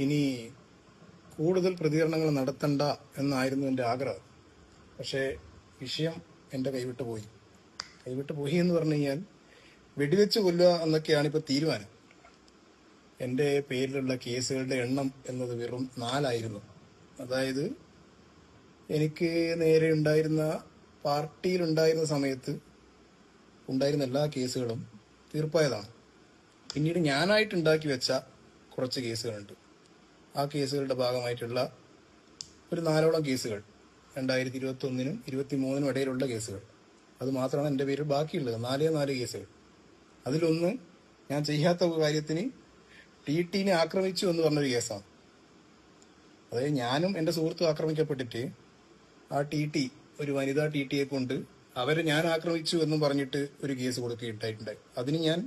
ഇനി കൂടുതൽ പ്രതികരണങ്ങൾ നടത്തണ്ട എന്നായിരുന്നു എൻ്റെ ആഗ്രഹം. പക്ഷേ വിഷയം എൻ്റെ കൈവിട്ട് പോയി. എന്ന് പറഞ്ഞു കഴിഞ്ഞാൽ വെടിവെച്ച് കൊല്ലുക എന്നൊക്കെയാണ് ഇപ്പോൾ തീരുമാനം. എൻ്റെ പേരിലുള്ള കേസുകളുടെ എണ്ണം എന്നത് വെറും 4 അതായത് എനിക്ക് നേരെ ഉണ്ടായിരുന്ന പാർട്ടിയിലുണ്ടായിരുന്ന സമയത്ത് ഉണ്ടായിരുന്ന എല്ലാ കേസുകളും തീർപ്പായതാണ്. പിന്നീട് ഞാനായിട്ട് ഉണ്ടാക്കി വെച്ച കുറച്ച് കേസുകളുണ്ട്. ആ കേസുകളുടെ ഭാഗമായിട്ടുള്ള ഒരു 4ഓളം കേസുകൾ 2021-നും 2023-നും ഇടയിലുള്ള കേസുകൾ, അത് മാത്രമാണ് എൻ്റെ പേരിൽ ബാക്കിയുള്ളത്. 4 കേസുകൾ. അതിലൊന്ന് ഞാൻ ചെയ്യാത്ത കാര്യത്തിന് ടി-നെ ആക്രമിച്ചു എന്ന് പറഞ്ഞൊരു കേസാണ്. അതായത് ഞാനും എൻ്റെ സുഹൃത്തും ആക്രമിക്കപ്പെട്ടിട്ട് ആ ടി ഒരു വനിതാ ടിയെ കൊണ്ട് അവരെ ഞാൻ ആക്രമിച്ചു എന്നും പറഞ്ഞിട്ട് ഒരു കേസ് കൊടുക്കുകയുണ്ടായിട്ടുണ്ടായി. അതിന് ഞാൻ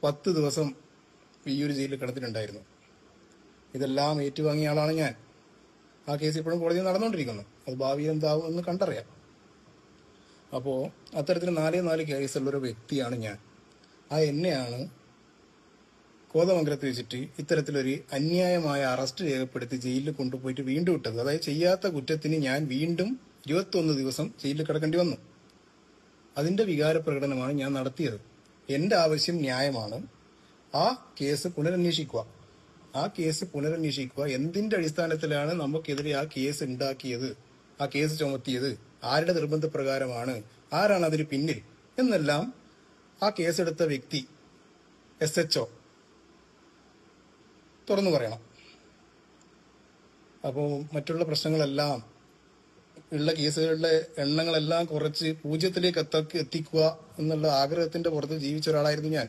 10 ദിവസം വിയ്യൂർ ജയിലിൽ കിടന്നിട്ടുണ്ടായിരുന്നു. ഇതെല്ലാം ഏറ്റുവാങ്ങിയ ആളാണ് ഞാൻ. ആ കേസ് ഇപ്പോഴും കോടതിയിൽ നടന്നുകൊണ്ടിരിക്കുന്നു. അത് ഭാവിയിൽ എന്താവും എന്ന് കണ്ടറിയാം. അപ്പോൾ അത്തരത്തിൽ 4 കേസുള്ളൊരു വ്യക്തിയാണ് ഞാൻ. ആ എന്നെയാണ് കോതമംഗലത്ത് വെച്ചിട്ട് ഇത്തരത്തിലൊരു അന്യായമായ അറസ്റ്റ് രേഖപ്പെടുത്തി ജയിലിൽ കൊണ്ടുപോയിട്ട് വീണ്ടും വിട്ടത്. അതായത് ചെയ്യാത്ത കുറ്റത്തിന് ഞാൻ വീണ്ടും 21 ദിവസം ജയിലിൽ കിടക്കേണ്ടി വന്നു. അതിന്റെ വികാര പ്രകടനമാണ് ഞാൻ നടത്തിയത്. എന്റെ ആവശ്യം ന്യായമാണ്. ആ കേസ് പുനരന്വേഷിക്കുക. എന്തിന്റെ അടിസ്ഥാനത്തിലാണ് നമുക്കെതിരെ ആ കേസ് ഉണ്ടാക്കിയത്, ആ കേസ് ചുമത്തിയത്, ആരുടെ നിർബന്ധപ്രകാരമാണ്, ആരാണ് അതിന് പിന്നിൽ എന്നെല്ലാം ആ കേസെടുത്ത വ്യക്തി SHO തുറന്നു പറയണം. അപ്പോൾ മറ്റുള്ള പ്രശ്നങ്ങളെല്ലാം, ഉള്ള കേസുകളുടെ എണ്ണങ്ങളെല്ലാം കുറച്ച് 0 എത്തിക്കുക എന്നുള്ള ആഗ്രഹത്തിന്റെ പുറത്ത് ജീവിച്ച ഒരാളായിരുന്നു ഞാൻ.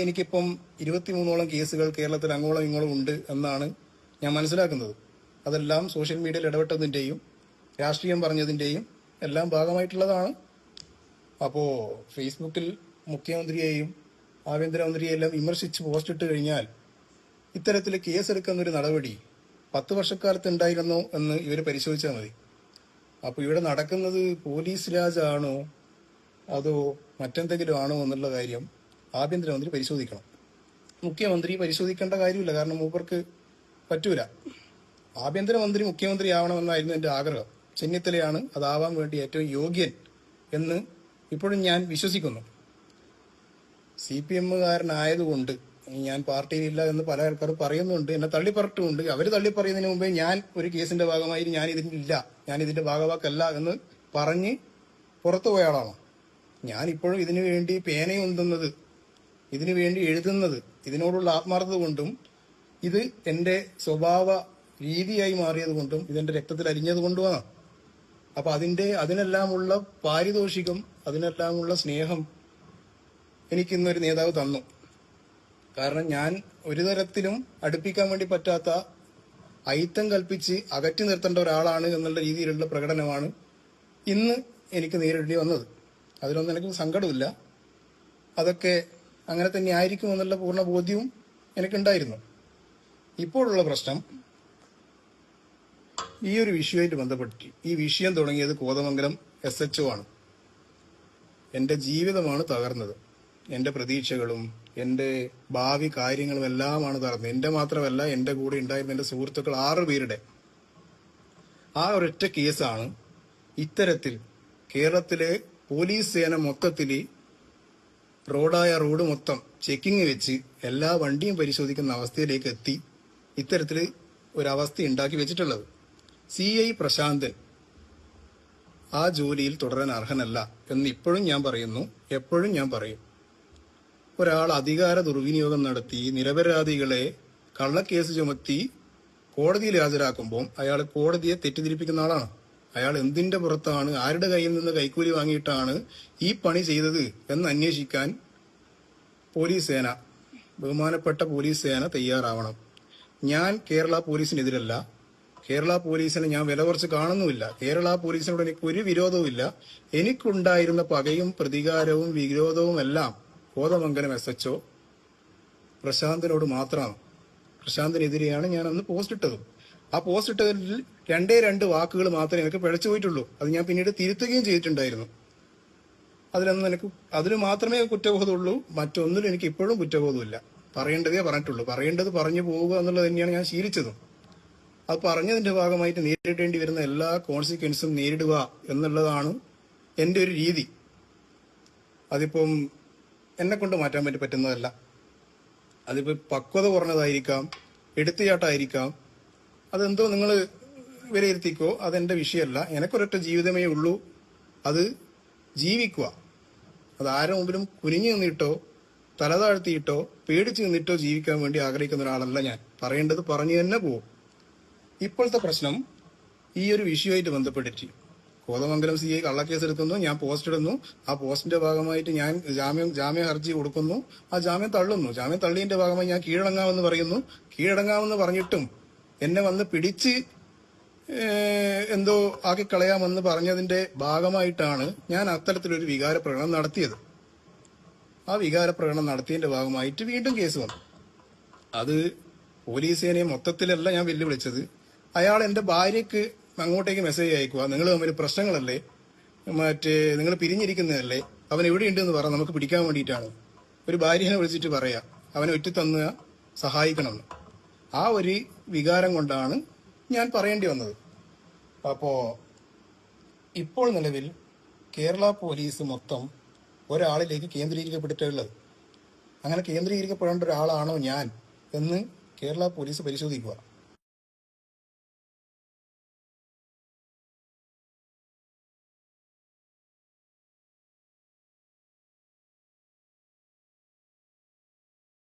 എനിക്കിപ്പം 23ഓളം കേസുകൾ കേരളത്തിൽ അങ്ങോളം ഇങ്ങോളം ഉണ്ട് എന്നാണ് ഞാൻ മനസ്സിലാക്കുന്നത്. അതെല്ലാം സോഷ്യൽ മീഡിയയിൽ ഇടപെട്ടതിന്റെയും രാഷ്ട്രീയം പറഞ്ഞതിന്റെയും എല്ലാം ഭാഗമായിട്ടുള്ളതാണ്. അപ്പോൾ ഫേസ്ബുക്കിൽ മുഖ്യമന്ത്രിയെയും ആഭ്യന്തരമന്ത്രിയെയും എല്ലാം വിമർശിച്ച് പോസ്റ്റ് ഇട്ട് കഴിഞ്ഞാൽ ഇത്തരത്തിൽ കേസെടുക്കുന്നൊരു നടപടി 10 വർഷക്കാലത്ത് ഉണ്ടായിരുന്നോ എന്ന് ഇവർ പരിശോധിച്ചാൽ മതി. അപ്പോൾ ഇവിടെ നടക്കുന്നത് പോലീസ് രാജാണോ അതോ മറ്റെന്തെങ്കിലും ആണോ എന്നുള്ള കാര്യം ആഭ്യന്തരമന്ത്രി പരിശോധിക്കണം. മുഖ്യമന്ത്രി പരിശോധിക്കേണ്ട കാര്യമില്ല, കാരണം മൂപ്പർക്ക് പറ്റൂല. ആഭ്യന്തരമന്ത്രി മുഖ്യമന്ത്രി ആവണമെന്നായിരുന്നു എൻ്റെ ആഗ്രഹം. ചെന്നിത്തലയാണ് അതാവാൻ വേണ്ടി ഏറ്റവും യോഗ്യൻ എന്ന് ഇപ്പോഴും ഞാൻ വിശ്വസിക്കുന്നു. CPM-കാരനായതുകൊണ്ട് ഞാൻ പാർട്ടിയിലില്ല എന്ന് പല ആൾക്കാർ പറയുന്നുണ്ട്, എന്നെ തള്ളിപ്പറട്ടുമുണ്ട്. അവർ തള്ളിപ്പറയുന്നതിന് മുമ്പേ ഞാൻ ഒരു കേസിന്റെ ഭാഗമായി ഞാൻ ഇതിന്റെ ഭാഗവാക്കല്ല എന്ന് പറഞ്ഞ് പുറത്തുപോയ ആളാണ്. ഞാൻ ഇപ്പോഴും ഇതിനു വേണ്ടി പേനയുന്തുന്നത്, ഇതിനു വേണ്ടി എഴുതുന്നത് ഇതിനോടുള്ള ആത്മാർത്ഥത കൊണ്ടും ഇത് എന്റെ സ്വഭാവ രീതിയായി മാറിയത് കൊണ്ടും ഇതെന്റെ രക്തത്തിൽ അരിഞ്ഞത് കൊണ്ടുമാണ്. അപ്പൊ അതിനെല്ലാമുള്ള പാരിതോഷികം, അതിനെല്ലാമുള്ള സ്നേഹം എനിക്കിന്നൊരു നേതാവ് തന്നു. കാരണം ഞാൻ ഒരു തരത്തിലും അടുപ്പിക്കാൻ വേണ്ടി പറ്റാത്ത, അയിത്തം കൽപ്പിച്ച് അകറ്റി നിർത്തേണ്ട ഒരാളാണ് എന്നുള്ള രീതിയിലുള്ള പ്രകടനമാണ് ഇന്ന് എനിക്ക് നേരിടേണ്ടി വന്നത്. അതിലൊന്നും എനിക്ക് സങ്കടമില്ല. അതൊക്കെ അങ്ങനെ തന്നെ ആയിരിക്കും എന്നുള്ള പൂർണ്ണ ബോധ്യവും എനിക്കുണ്ടായിരുന്നു. ഇപ്പോഴുള്ള പ്രശ്നം ഈ ഒരു വിഷയമായിട്ട് ബന്ധപ്പെട്ട്, ഈ വിഷയം തുടങ്ങിയത് കോതമംഗലം SHO ആണ്. എൻ്റെ ജീവിതമാണ് തകർന്നത്. എൻ്റെ പ്രതീക്ഷകളും എൻ്റെ ഭാവി കാര്യങ്ങളും എല്ലാമാണ് തകർന്നത്. എൻ്റെ മാത്രമല്ല, എൻ്റെ കൂടെ ഉണ്ടായിരുന്ന എൻ്റെ സുഹൃത്തുക്കൾ 6 പേരുടെ ആ ഒരൊറ്റ കേസാണ് ഇത്തരത്തിൽ കേരളത്തിലെ പോലീസ് സേന മൊത്തത്തിൽ റോഡ് മൊത്തം ചെക്കിങ് വെച്ച് എല്ലാ വണ്ടിയും പരിശോധിക്കുന്ന അവസ്ഥയിലേക്ക് എത്തി ഇത്തരത്തിൽ ഒരവസ്ഥ ഉണ്ടാക്കി വെച്ചിട്ടുള്ളത്. CI പ്രശാന്തൻ ആ ജോലിയിൽ തുടരാൻ അർഹനല്ല എന്ന് ഇപ്പോഴും ഞാൻ പറയുന്നു, എപ്പോഴും ഞാൻ പറയും. ഒരാൾ അധികാര ദുർവിനിയോഗം നടത്തി നിരപരാധികളെ കള്ളക്കേസ് ചുമത്തി കോടതിയിൽ ഹാജരാക്കുമ്പോൾ അയാൾ കോടതിയെ തെറ്റിദ്ധരിപ്പിക്കുന്ന ആളാണ്. അയാൾ എന്തിന്റെ പുറത്താണ്, ആരുടെ കയ്യിൽ നിന്ന് കൈക്കൂലി വാങ്ങിയിട്ടാണ് ഈ പണി ചെയ്തത് എന്ന് അന്വേഷിക്കാൻ പോലീസ് സേന, ബഹുമാനപ്പെട്ട പോലീസ് സേന തയ്യാറാവണം. ഞാൻ കേരള പോലീസിനെതിരല്ല. കേരള പോലീസിനെ ഞാൻ വില കുറച്ച് കാണുന്നുമില്ല. കേരള പോലീസിനോട് എനിക്ക് ഒരു വിരോധവുമില്ല. എനിക്കുണ്ടായിരുന്ന പകയും പ്രതികാരവും വിരോധവും എല്ലാം കോതമംഗലം SHO പ്രശാന്തനോട് മാത്രമാണ്. പ്രശാന്തിനെതിരെയാണ് ഞാൻ അന്ന് പോസ്റ്റ് ഇട്ടത്. ആ പോസ്റ്റ് ഇട്ടതിൽ 2 വാക്കുകൾ മാത്രമേ എനിക്ക് പിഴച്ചു പോയിട്ടുള്ളൂ. അത് ഞാൻ പിന്നീട് തിരുത്തുകയും ചെയ്തിട്ടുണ്ടായിരുന്നു. അതിൽ മാത്രമേ കുറ്റബോധമുള്ളൂ, മറ്റൊന്നിലും എനിക്ക് ഇപ്പോഴും കുറ്റബോധമില്ല. പറയേണ്ടതേ പറഞ്ഞിട്ടുള്ളൂ. പറയേണ്ടത് പറഞ്ഞു പോവുക എന്നുള്ളത് തന്നെയാണ് ഞാൻ ശീലിച്ചതും. അത് പറഞ്ഞതിന്റെ ഭാഗമായിട്ട് നേരിടേണ്ടി വരുന്ന എല്ലാ കോൺസിക്വൻസും നേരിടുക എന്നുള്ളതാണ് എൻ്റെ ഒരു രീതി. അതിപ്പം എന്നെ കൊണ്ട് മാറ്റാൻ പറ്റുന്നതല്ല. അതിപ്പോ പക്വത കുറഞ്ഞതായിരിക്കാം, എടുത്തുചാട്ടായിരിക്കാം, അതെന്തോ നിങ്ങൾ വിലയിരുത്തിക്കോ, അതെന്റെ വിഷയമല്ല. എനക്കൊരൊറ്റ ജീവിതമേ ഉള്ളൂ, അത് ജീവിക്കുക. അത് ആരുടെ മുമ്പിലും കുനിഞ്ഞു നിന്നിട്ടോ തല താഴ്ത്തിയിട്ടോ പേടിച്ചു നിന്നിട്ടോ ജീവിക്കാൻ വേണ്ടി ആഗ്രഹിക്കുന്ന ഒരാളല്ല ഞാൻ. പറയേണ്ടത് പറഞ്ഞു തന്നെ പോവും. ഇപ്പോഴത്തെ പ്രശ്നം ഈ ഒരു വിഷയമായിട്ട് ബന്ധപ്പെട്ടിട്ട് കോതമംഗലം CI കള്ളക്കേസ് എടുക്കുന്നു, ഞാൻ പോസ്റ്റ് ഇടുന്നു. ആ പോസ്റ്റിന്റെ ഭാഗമായിട്ട് ഞാൻ ജാമ്യ ഹർജി കൊടുക്കുന്നു. ആ ജാമ്യം തള്ളുന്നു. ജാമ്യം തള്ളിയതിന്റെ ഭാഗമായി ഞാൻ കീഴടങ്ങാമെന്ന് പറയുന്നു. കീഴടങ്ങാമെന്ന് പറഞ്ഞിട്ടും എന്നെ വന്ന് പിടിച്ച് എന്തോ ആക്കിക്കളയാമെന്ന് പറഞ്ഞതിന്റെ ഭാഗമായിട്ടാണ് ഞാൻ അത്തരത്തിലൊരു വികാര പ്രകടനം നടത്തിയത്. ആ വികാര പ്രകടനം നടത്തിയതിന്റെ ഭാഗമായിട്ട് വീണ്ടും കേസ് വന്നു. അത് പോലീസിനെ മൊത്തത്തിലല്ല ഞാൻ വെല്ലുവിളിച്ചത്. അയാൾ എന്റെ ഭാര്യയ്ക്ക് അങ്ങോട്ടേക്ക് മെസ്സേജ് അയക്കുക, നിങ്ങൾ തമ്മിൽ പ്രശ്നങ്ങളല്ലേ, നിങ്ങൾ പിരിഞ്ഞിരിക്കുന്നതല്ലേ, അവൻ എവിടെയുണ്ടെന്ന് പറ, നമുക്ക് പിടിക്കാൻ വേണ്ടിയിട്ടാണ്. ഒരു ഭാര്യനെ വിളിച്ചിട്ട് പറയാ അവനെ ഒറ്റത്തന്ന് സഹായിക്കണമെന്ന്. ആ ഒരു വികാരം കൊണ്ടാണ് ഞാൻ പറയേണ്ടി വന്നത്. അപ്പോ ഇപ്പോൾ നിലവിൽ കേരള പോലീസ് മൊത്തം ഒരാളിലേക്ക് കേന്ദ്രീകരിക്കപ്പെട്ടിട്ടുള്ളത്. അങ്ങനെ കേന്ദ്രീകരിക്കപ്പെടേണ്ട ഒരാളാണോ ഞാൻ എന്ന് കേരള പോലീസ് പരിശോധിക്കുക.